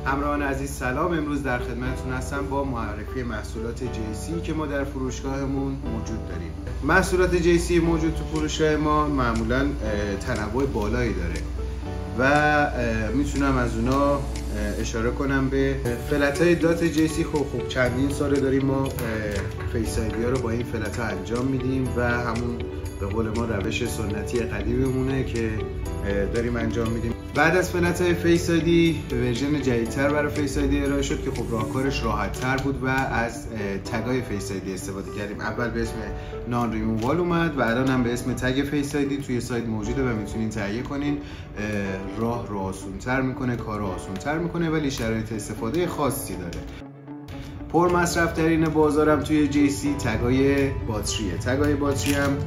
همراهان عزیز سلام. امروز در خدمتتون هستم با معرفی محصولات JC که ما در فروشگاهمون موجود داریم. محصولات JC موجود تو فروشگاه ما معمولا تنوع بالایی داره و میتونم از اونا اشاره کنم به فلت های دات JC. خب چندین ساله داریم ما فیس آیدی ها رو با این فلت ها انجام میدیم و همون به قول ما روش سنتی قدیممونه که داریم انجام میدیم. بعد از فلت های فیس آیدی ورژن جدیدتر برای فیس آیدی ارائه شد که خب راهکارش راحت تر بود و از تگ های فیس آیدی استفاده کردیم. اول به اسم نان ریمووال اومد و الان هم به اسم تگ فیس آیدی توی سایت موجوده و میتونین تهیه کنین. راه رو آسان‌تر میکنه، کار رو آسان‌تر میکنه ولی شرایط استفاده خاصی داره. پر مصرف ترین بازارم توی JC تگای باتریه. تگای باتری هم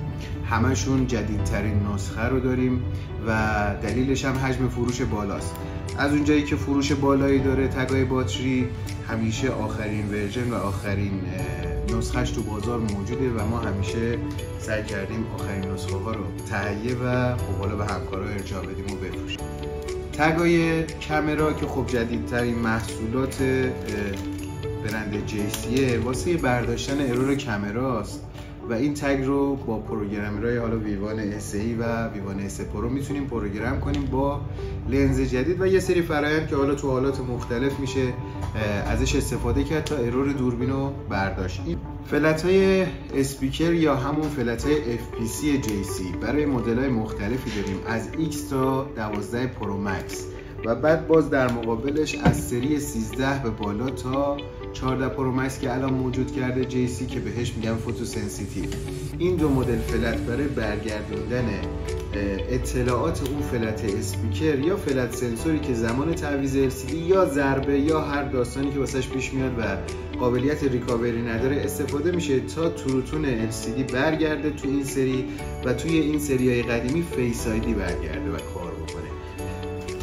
همشون جدیدترین نسخه رو داریم و دلیلش هم حجم فروش بالاست. از اونجایی که فروش بالایی داره تگای باتری، همیشه آخرین ورژن و آخرین نسخهش تو بازار موجوده و ما همیشه سعی کردیم آخرین نسخه ها رو تهیه و خب حالا به همکارا ارجاع بدیم و بفروشیم. تگای کامرا که خب جدیدترین محصولات برند JCه واسه برداشتن ارور کامراست و این تگ رو با پروگرامرهای حالا ویوان SE و ویوان S پرو میتونیم پروگرام کنیم با لنز جدید و یه سری فرآیند که حالا تو حالات مختلف میشه ازش استفاده کرد تا ارور دوربین رو برداشت. این فلت های اسپیکر یا همون فلت های FPC JC برای مدل های مختلفی داریم از X تا 12 پرو مکس و بعد باز در مقابلش از سری 13 به بالا تا 14 پرو مکس که الان موجود کرده JC که بهش میگن فوتو سنسیتیو. این دو مدل فلت برای برگردوندن اطلاعات اون فلت اسپیکر یا فلت سنسوری که زمان تعویض LCD یا ضربه یا هر داستانی که واسش پیش میاد و قابلیت ریکاوری نداره استفاده میشه تا تروتون LCD برگرده تو این سری و توی این سریای قدیمی فیس آیدی برگرده و کار بکنه.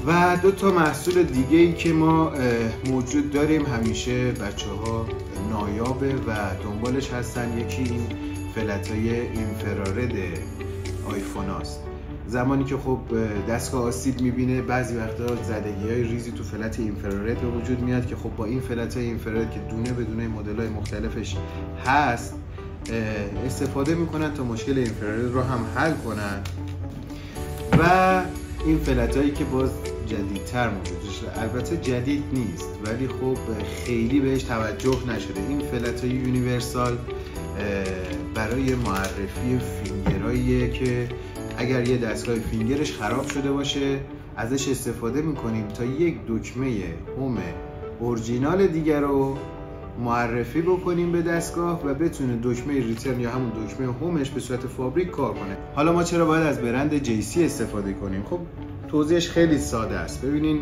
و دو تا محصول دیگه ای که ما موجود داریم همیشه بچه ها نایابه و دنبالش هستن. یکی این فلت های اینفرارد آیفون هاست. زمانی که خب دستگاه آسیب میبینه بعضی وقتا زدگی های ریزی تو فلت اینفرارد به وجود میاد که خب با این فلت های اینفرارد که دونه به دونه مدل های مختلفش هست استفاده میکنن تا مشکل اینفرارد رو هم حل کنن. و این فلت هایی که باز جدیدتر موجود شده، البته جدید نیست ولی خب خیلی بهش توجه نشده، این فلت های یونیورسال برای معرفی فینگرهاییه که اگر یه دستگاه فینگرش خراب شده باشه ازش استفاده میکنیم تا یک دکمه هوم اورجینال دیگر رو معرفی بکنیم به دستگاه و بتونه دکمه ریترن یا همون دکمه هومش به صورت فابریک کار کنه. حالا ما چرا باید از برند JC استفاده کنیم؟ خب توضیحش خیلی ساده است. ببینین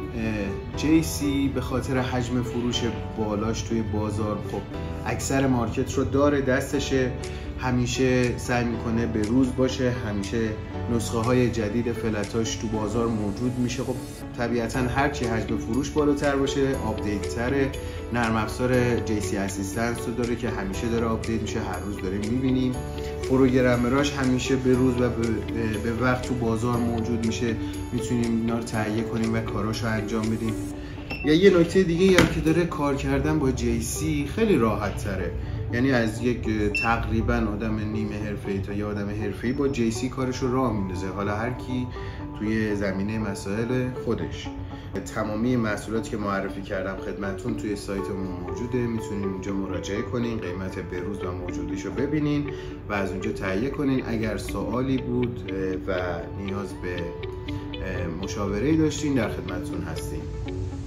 JC به خاطر حجم فروش بالاش توی بازار خب اکثر مارکت رو داره دستشه، همیشه سعی میکنه به روز باشه، همیشه نسخه های جدید فلتاش تو بازار موجود میشه. خب طبیعتا هرچی حجم فروش بالاتر باشه آپدیت تره. نرم افزار JC اسیستنس رو داره که همیشه داره آپدیت میشه، هر روز داریم میبینیم. پروگرامراش همیشه به روز و به وقت تو بازار موجود میشه، میتونیم اینا رو تهیه کنیم و کاراشو انجام بدیم. یا یه نکته دیگه هم که داره کار کردن با JC خیلی راحت تره، یعنی از یک تقریبا آدم نیمه حرفه‌ای تا یه آدم حرفه‌ای با JC کارشو راه میندازه، حالا هر کی توی زمینه مسائل خودش. تمامی محصولاتی که معرفی کردم خدمتتون توی سایتمون موجوده، میتونین اونجا مراجعه کنین، قیمت بروز و موجودیشو ببینین و از اونجا تهیه کنین. اگر سوالی بود و نیاز به مشاوره‌ای داشتین در خدمتتون هستیم.